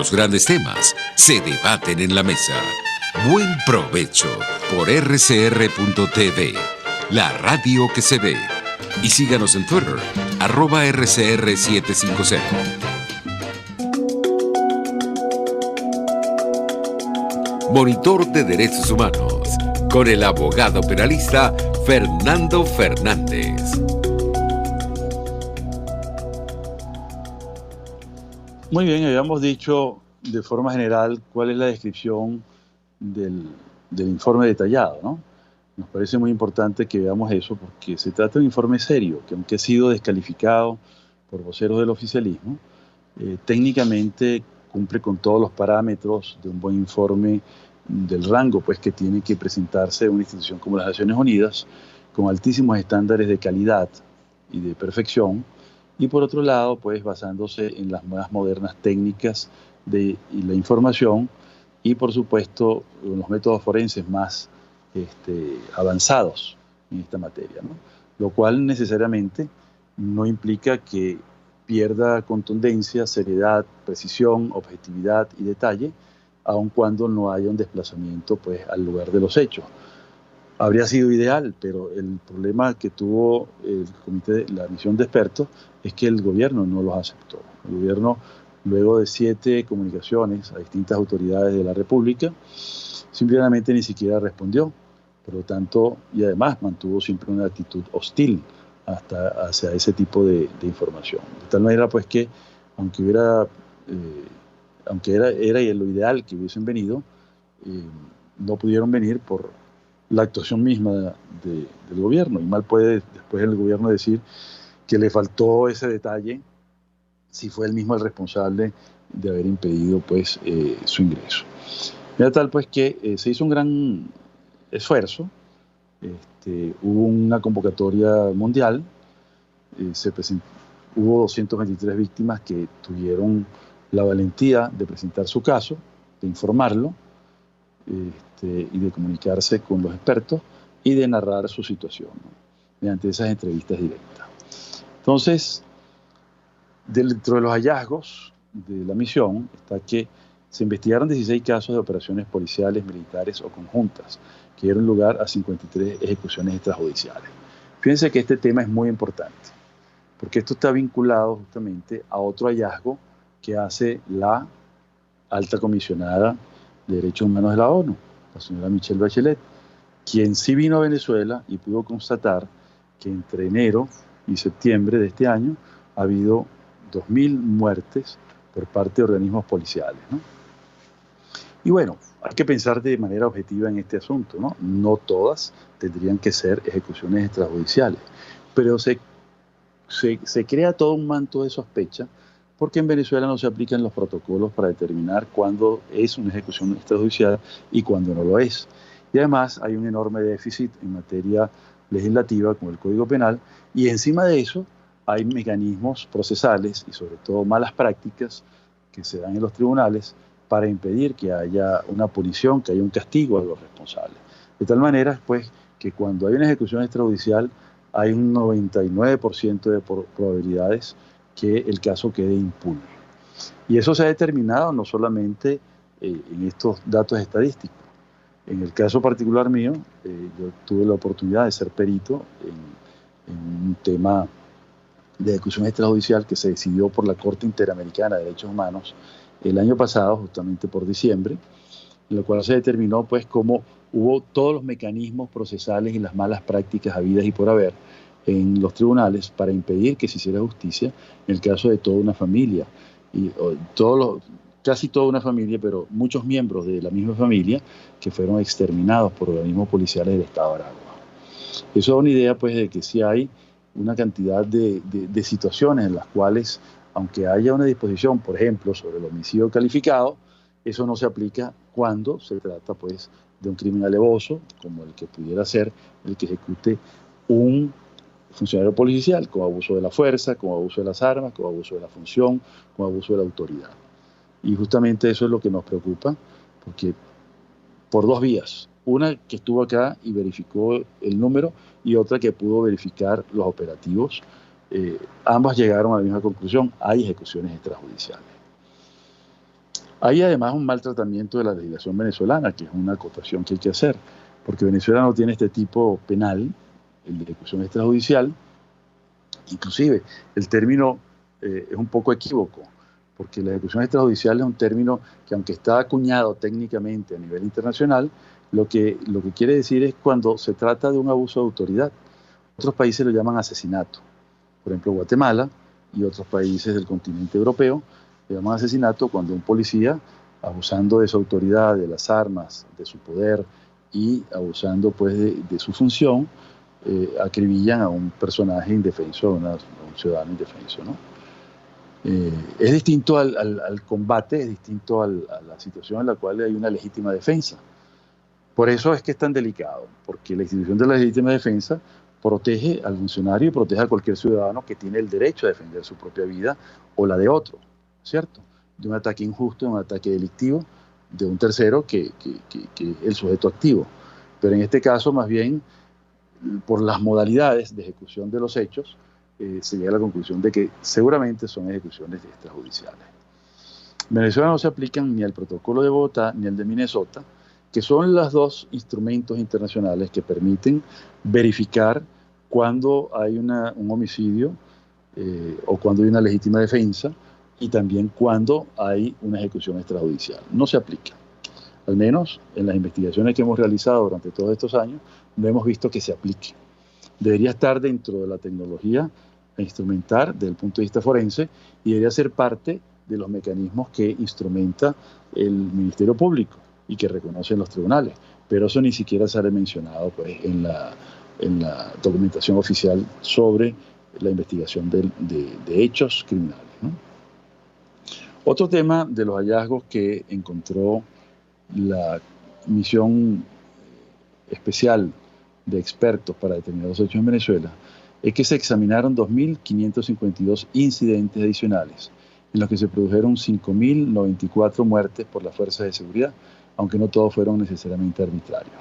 Los grandes temas se debaten en la mesa. Buen provecho por rcr.tv, la radio que se ve. Y síganos en Twitter, @rcr750. Monitor de Derechos Humanos, con el abogado penalista Fernando Fernández. Muy bien, habíamos dicho de forma general cuál es la descripción del informe detallado, ¿no? Nos parece muy importante que veamos eso porque se trata de un informe serio, que aunque ha sido descalificado por voceros del oficialismo, técnicamente cumple con todos los parámetros de un buen informe del rango pues, que tiene que presentarse una institución como las Naciones Unidas, con altísimos estándares de calidad y de perfección, y por otro lado, pues basándose en las más modernas técnicas de la información y por supuesto los métodos forenses más avanzados en esta materia, ¿no? Lo cual necesariamente no implica que pierda contundencia, seriedad, precisión, objetividad y detalle, aun cuando no haya un desplazamiento pues, al lugar de los hechos. Habría sido ideal, pero el problema que tuvo el comité, la misión de expertos, es que el gobierno no los aceptó. El gobierno, luego de 7 comunicaciones a distintas autoridades de la República, simplemente ni siquiera respondió. Por lo tanto, y además mantuvo siempre una actitud hostil hacia ese tipo de información. De tal manera, pues, que aunque era lo ideal que hubiesen venido, no pudieron venir por la actuación misma del gobierno. Y mal puede después el gobierno decir que le faltó ese detalle si fue él mismo el responsable de haber impedido pues, su ingreso. Era tal pues que se hizo un gran esfuerzo, hubo una convocatoria mundial, hubo 223 víctimas que tuvieron la valentía de presentar su caso, de informarlo, y de comunicarse con los expertos y de narrar su situación, ¿no? Mediante esas entrevistas directas. Entonces, dentro de los hallazgos de la misión está que se investigaron 16 casos de operaciones policiales, militares o conjuntas que dieron lugar a 53 ejecuciones extrajudiciales. Fíjense que este tema es muy importante, porque esto está vinculado justamente a otro hallazgo que hace la alta comisionada de Derechos Humanos de la ONU, la señora Michelle Bachelet, quien sí vino a Venezuela y pudo constatar que entre enero y septiembre de este año ha habido 2.000 muertes por parte de organismos policiales, ¿no? Y bueno, hay que pensar de manera objetiva en este asunto, ¿no? No todas tendrían que ser ejecuciones extrajudiciales, pero se crea todo un manto de sospecha porque en Venezuela no se aplican los protocolos para determinar cuándo es una ejecución extrajudicial y cuándo no lo es. Y además hay un enorme déficit en materia legislativa como el Código Penal, y encima de eso hay mecanismos procesales y sobre todo malas prácticas que se dan en los tribunales para impedir que haya una punición, que haya un castigo a los responsables. De tal manera, pues, que cuando hay una ejecución extrajudicial hay un 99% de probabilidades que el caso quede impune. Y eso se ha determinado no solamente en estos datos estadísticos. En el caso particular mío, yo tuve la oportunidad de ser perito en un tema de ejecución extrajudicial que se decidió por la Corte Interamericana de Derechos Humanos el año pasado, justamente por diciembre, en lo cual se determinó pues cómo hubo todos los mecanismos procesales y las malas prácticas habidas y por haber en los tribunales para impedir que se hiciera justicia en el caso de toda una familia, y casi toda una familia, pero muchos miembros de la misma familia que fueron exterminados por organismos policiales del Estado de Aragua. Eso da una idea pues de que sí hay una cantidad de situaciones en las cuales, aunque haya una disposición, por ejemplo, sobre el homicidio calificado, eso no se aplica cuando se trata pues de un crimen alevoso, como el que pudiera ser el que ejecute un funcionario policial, con abuso de la fuerza, con abuso de las armas, con abuso de la función, con abuso de la autoridad. Y justamente eso es lo que nos preocupa, porque por 2 vías, una que estuvo acá y verificó el número, y otra que pudo verificar los operativos, ambas llegaron a la misma conclusión: hay ejecuciones extrajudiciales. Hay además un mal tratamiento de la legislación venezolana, que es una acotación que hay que hacer, porque Venezuela no tiene este tipo penal, el de ejecución extrajudicial. Inclusive, el término es un poco equívoco, porque la ejecución extrajudicial es un término que, aunque está acuñado técnicamente a nivel internacional, lo que quiere decir es cuando se trata de un abuso de autoridad. Otros países lo llaman asesinato. Por ejemplo, Guatemala y otros países del continente europeo le llaman asesinato cuando un policía, abusando de su autoridad, de las armas, de su poder y abusando pues de su función, acribillan a un personaje indefenso, a un ciudadano indefenso, ¿no? Es distinto al combate, es distinto a la situación en la cual hay una legítima defensa. Por eso es que es tan delicado, porque la institución de la legítima defensa protege al funcionario y protege a cualquier ciudadano que tiene el derecho a defender su propia vida o la de otro, ¿cierto? De un ataque injusto, de un ataque delictivo, de un tercero que es el sujeto activo. Pero en este caso, más bien, por las modalidades de ejecución de los hechos, se llega a la conclusión de que seguramente son ejecuciones extrajudiciales. En Venezuela no se aplican ni el protocolo de Bogotá ni el de Minnesota, que son los dos instrumentos internacionales que permiten verificar cuando hay un homicidio o cuando hay una legítima defensa y también cuando hay una ejecución extrajudicial. No se aplica. Al menos en las investigaciones que hemos realizado durante todos estos años, no hemos visto que se aplique. Debería estar dentro de la tecnología a instrumentar desde el punto de vista forense y debería ser parte de los mecanismos que instrumenta el Ministerio Público y que reconocen los tribunales. Pero eso ni siquiera sale mencionado pues, en la documentación oficial sobre la investigación de hechos criminales, ¿no? Otro tema de los hallazgos que encontró la misión especial de expertos para determinados hechos en Venezuela es que se examinaron 2.552 incidentes adicionales, en los que se produjeron 5.094 muertes por las fuerzas de seguridad, aunque no todos fueron necesariamente arbitrarios.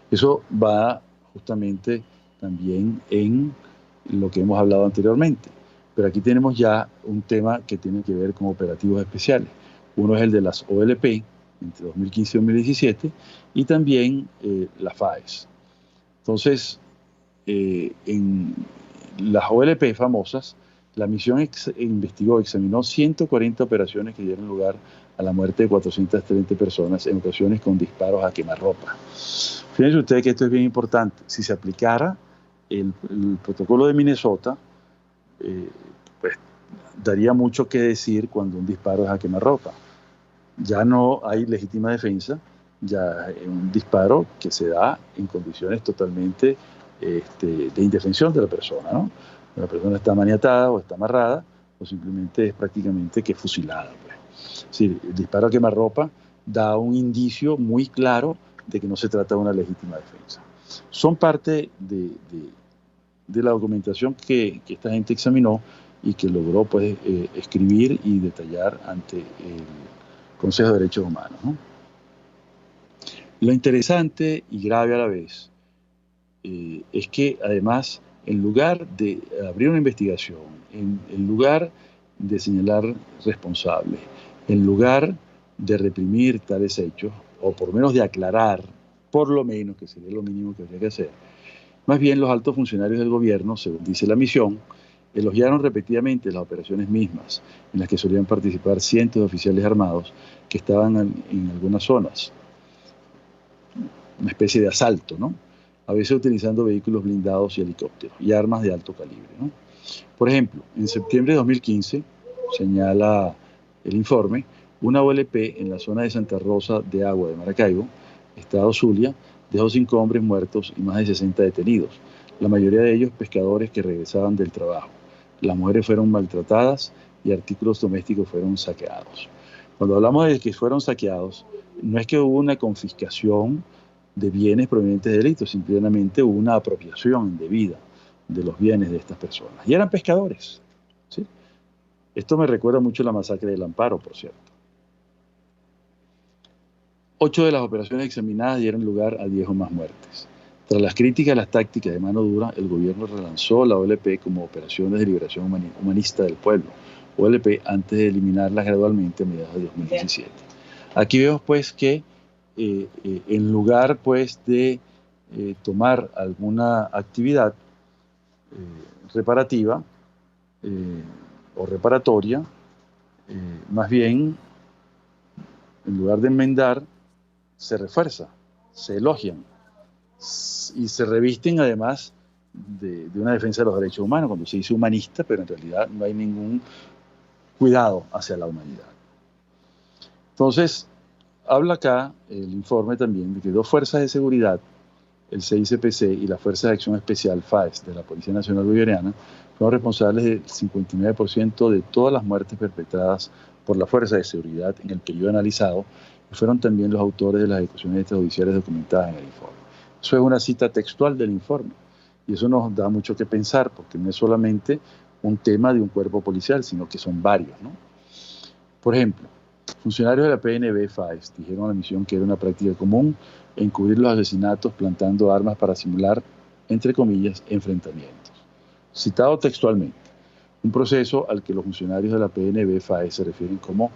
Eso va justamente también en lo que hemos hablado anteriormente, pero aquí tenemos ya un tema que tiene que ver con operativos especiales. Uno es el de las OLP, entre 2015 y 2017, y también la FAES. Entonces, en las OLP famosas, la misión examinó 140 operaciones que dieron lugar a la muerte de 430 personas, en ocasiones con disparos a quemarropa. Fíjense ustedes que esto es bien importante. Si se aplicara el protocolo de Minnesota, pues daría mucho que decir cuando un disparo es a quemarropa. Ya no hay legítima defensa, ya es un disparo que se da en condiciones totalmente de indefensión de la persona, ¿no? La persona está maniatada o está amarrada o simplemente es prácticamente que fusilada, pues. Sí, el disparo a quemarropa da un indicio muy claro de que no se trata de una legítima defensa. Son parte de la documentación que esta gente examinó y que logró pues, escribir y detallar ante el Consejo de Derechos Humanos, ¿no? Lo interesante y grave a la vez es que además, en lugar de abrir una investigación, en lugar de señalar responsables, en lugar de reprimir tales hechos, o por lo menos de aclarar, por lo menos, que sería lo mínimo que habría que hacer, más bien los altos funcionarios del gobierno, según dice la misión, elogiaron repetidamente las operaciones mismas, en las que solían participar cientos de oficiales armados que estaban en algunas zonas. Una especie de asalto, ¿no? A veces utilizando vehículos blindados y helicópteros y armas de alto calibre, ¿no? Por ejemplo, en septiembre de 2015, señala el informe, una OLP en la zona de Santa Rosa de Agua de Maracaibo, estado Zulia, dejó 5 hombres muertos y más de 60 detenidos, la mayoría de ellos pescadores que regresaban del trabajo. Las mujeres fueron maltratadas y artículos domésticos fueron saqueados. Cuando hablamos de que fueron saqueados, no es que hubo una confiscación de bienes provenientes de delitos, simplemente hubo una apropiación indebida de los bienes de estas personas. Y eran pescadores, ¿sí? Esto me recuerda mucho a la masacre del Amparo, por cierto. 8 de las operaciones examinadas dieron lugar a 10 o más muertes. Tras las críticas a las tácticas de mano dura, el gobierno relanzó la OLP como Operaciones de Liberación Humanista del Pueblo, OLP, antes de eliminarlas gradualmente a mediados de 2017. Aquí vemos pues que en lugar pues de tomar alguna actividad reparativa o reparatoria, más bien, en lugar de enmendar, se refuerza, se elogian y se revisten además de una defensa de los derechos humanos, cuando se dice humanista, pero en realidad no hay ningún cuidado hacia la humanidad. Entonces, habla acá el informe también de que 2 fuerzas de seguridad, el CICPC y la Fuerza de Acción Especial, FAES, de la Policía Nacional Bolivariana, fueron responsables del 59% de todas las muertes perpetradas por la Fuerza de Seguridad en el periodo analizado, y fueron también los autores de las ejecuciones extrajudiciales documentadas en el informe. Eso es una cita textual del informe, y eso nos da mucho que pensar, porque no es solamente un tema de un cuerpo policial, sino que son varios, ¿no? Por ejemplo, funcionarios de la PNB FAES dijeron a la misión que era una práctica común encubrir los asesinatos plantando armas para simular, entre comillas, enfrentamientos. Citado textualmente, un proceso al que los funcionarios de la PNB FAES se refieren como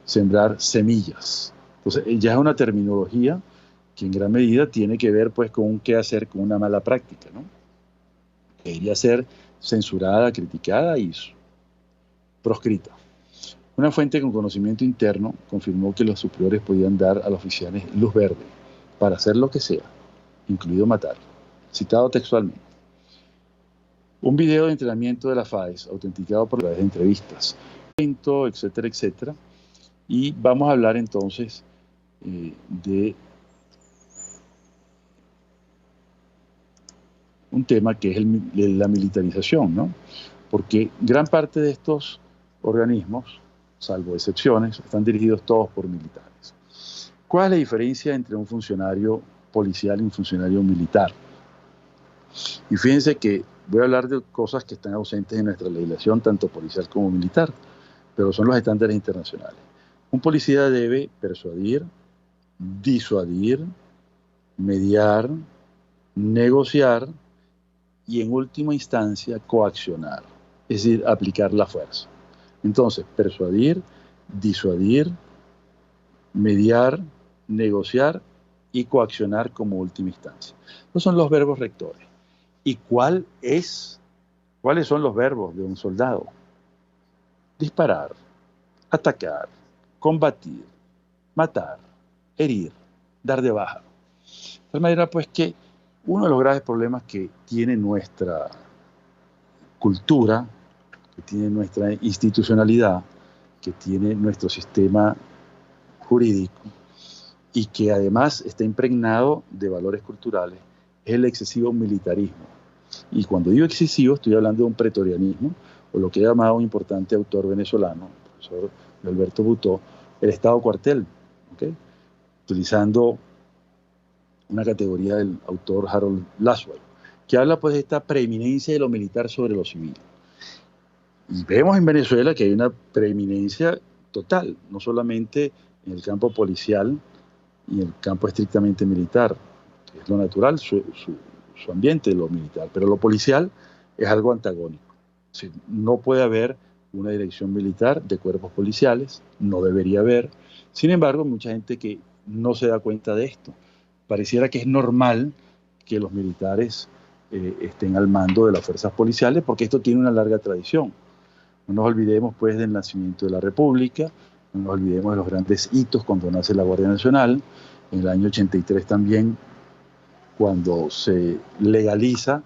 sembrar semillas. Entonces, ya es una terminología que en gran medida tiene que ver pues con un qué hacer con una mala práctica, ¿no? Que debería ser censurada, criticada y proscrita. Una fuente con conocimiento interno confirmó que los superiores podían dar a los oficiales luz verde para hacer lo que sea, incluido matar. Citado textualmente. Un video de entrenamiento de la FAES, autenticado por través de entrevistas, etcétera, etcétera. Y vamos a hablar entonces de un tema que es la militarización, ¿no? Porque gran parte de estos organismos, salvo excepciones, están dirigidos todos por militares. ¿Cuál es la diferencia entre un funcionario policial y un funcionario militar? Y fíjense que voy a hablar de cosas que están ausentes en nuestra legislación, tanto policial como militar, pero son los estándares internacionales. Un policía debe persuadir, disuadir, mediar, negociar y en última instancia coaccionar, es decir, aplicar la fuerza. Entonces, persuadir, disuadir, mediar, negociar y coaccionar como última instancia. Esos son los verbos rectores. ¿Y cuáles son los verbos de un soldado? Disparar, atacar, combatir, matar, herir, dar de baja. De tal manera pues que uno de los graves problemas que tiene nuestra cultura, que tiene nuestra institucionalidad, que tiene nuestro sistema jurídico y que además está impregnado de valores culturales, es el excesivo militarismo. Y cuando digo excesivo estoy hablando de un pretorianismo, o lo que ha llamado un importante autor venezolano, el profesor Alberto Butó, el Estado cuartel, ¿okay? Utilizando una categoría del autor Harold Laswell, que habla pues de esta preeminencia de lo militar sobre lo civil. Y vemos en Venezuela que hay una preeminencia total, no solamente en el campo policial y en el campo estrictamente militar, que es lo natural, su ambiente, lo militar, pero lo policial es algo antagónico. O sea, no puede haber una dirección militar de cuerpos policiales, no debería haber. Sin embargo, mucha gente que no se da cuenta de esto. Pareciera que es normal que los militares estén al mando de las fuerzas policiales, porque esto tiene una larga tradición. No nos olvidemos pues del nacimiento de la República, no nos olvidemos de los grandes hitos cuando nace la Guardia Nacional, en el año 83 también, cuando se legaliza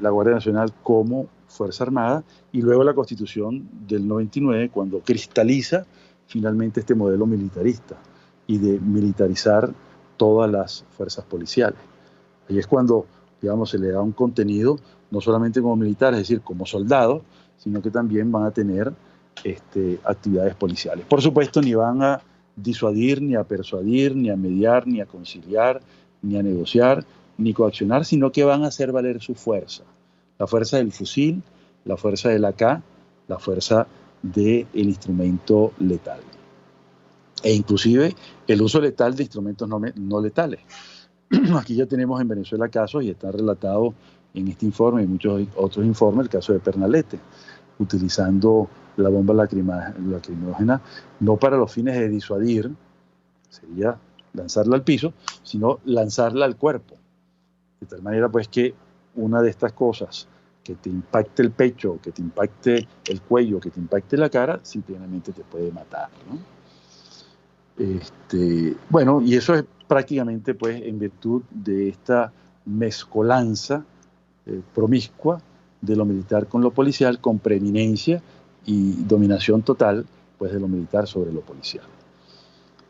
la Guardia Nacional como Fuerza Armada, y luego la Constitución del 99, cuando cristaliza finalmente este modelo militarista y de militarizar todas las fuerzas policiales. Ahí es cuando, digamos, se le da un contenido, no solamente como militares, es decir, como soldados, sino que también van a tener actividades policiales. Por supuesto, ni van a disuadir, ni a persuadir, ni a mediar, ni a conciliar, ni a negociar, ni coaccionar, sino que van a hacer valer su fuerza. La fuerza del fusil, la fuerza del AK, la fuerza del instrumento letal. E inclusive el uso letal de instrumentos no letales. Aquí ya tenemos en Venezuela casos, y está relatado en este informe y muchos otros informes, el caso de Pernalete, utilizando la bomba lacrimógena, no para los fines de disuadir, sería lanzarla al piso, sino lanzarla al cuerpo. De tal manera pues que una de estas cosas que te impacte el pecho, que te impacte el cuello, que te impacte la cara, simplemente te puede matar, ¿no? Bueno, y eso es prácticamente pues en virtud de esta mezcolanza promiscua de lo militar con lo policial, con preeminencia y dominación total pues de lo militar sobre lo policial.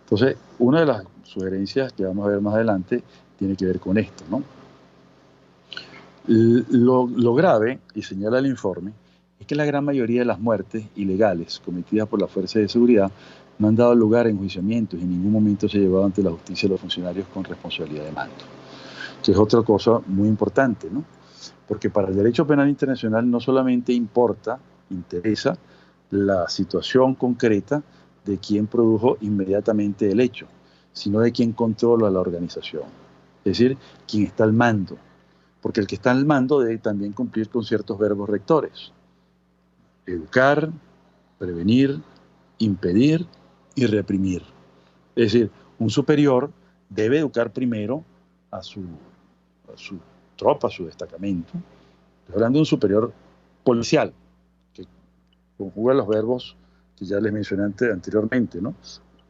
Entonces, una de las sugerencias que vamos a ver más adelante tiene que ver con esto, ¿no? Lo grave, y señala el informe, es que la gran mayoría de las muertes ilegales cometidas por las fuerzas de seguridad no han dado lugar a enjuiciamientos y en ningún momento se ha llevado ante la justicia a los funcionarios con responsabilidad de mando. Que es otra cosa muy importante, ¿no? Porque para el derecho penal internacional no solamente interesa la situación concreta de quien produjo inmediatamente el hecho, sino de quien controla la organización, es decir, quien está al mando, porque el que está al mando debe también cumplir con ciertos verbos rectores: educar, prevenir, impedir y reprimir. Es decir, un superior debe educar primero a su tropa, a su destacamento. Estoy hablando de un superior policial, que conjuga los verbos que ya les mencioné anteriormente, ¿no?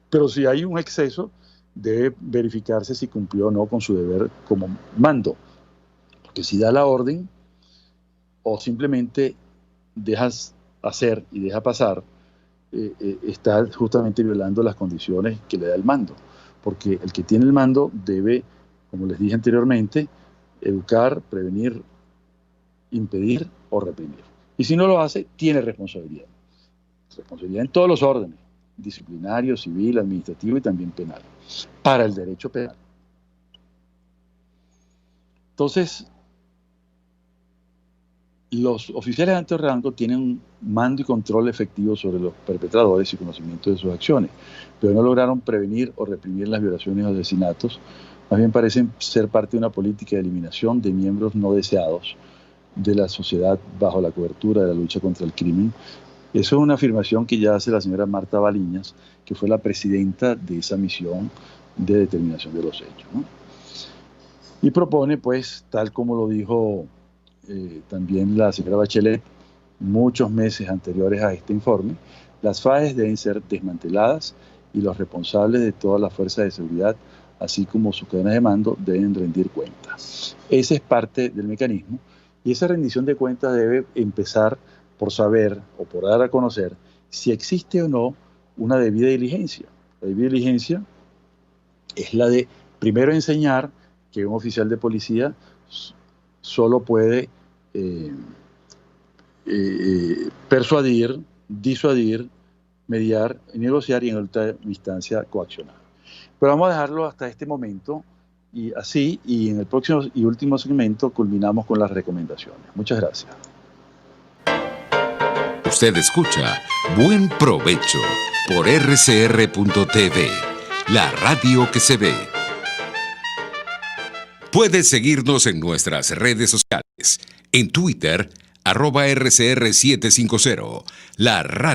Pero si hay un exceso, debe verificarse si cumplió o no con su deber como mando. Porque si da la orden o simplemente dejas hacer y deja pasar, está justamente violando las condiciones que le da el mando. Porque el que tiene el mando debe, como les dije anteriormente, educar, prevenir, impedir o reprimir. Y si no lo hace, tiene responsabilidad. Responsabilidad en todos los órdenes: disciplinario, civil, administrativo y también penal, para el derecho penal. Entonces, los oficiales de alto rango tienen un mando y control efectivo sobre los perpetradores y conocimiento de sus acciones, pero no lograron prevenir o reprimir las violaciones o asesinatos. Más bien parecen ser parte de una política de eliminación de miembros no deseados de la sociedad bajo la cobertura de la lucha contra el crimen. Eso es una afirmación que ya hace la señora Marta Baliñas, que fue la presidenta de esa misión de determinación de los hechos, ¿no? Y propone, pues, tal como lo dijo también la señora Bachelet muchos meses anteriores a este informe, las FAES deben ser desmanteladas y los responsables de todas las fuerzas de seguridad, así como sus cadenas de mando, deben rendir cuentas. Ese es parte del mecanismo, y esa rendición de cuentas debe empezar por saber o por dar a conocer si existe o no una debida diligencia. La debida diligencia es la de primero enseñar que un oficial de policía solo puede persuadir, disuadir, mediar, negociar y en última instancia coaccionar. Pero vamos a dejarlo hasta este momento y así, y en el próximo y último segmento culminamos con las recomendaciones. Muchas gracias. Usted escucha Buen Provecho por rcr.tv, la radio que se ve. Puedes seguirnos en nuestras redes sociales. En Twitter, @RCR750, la radio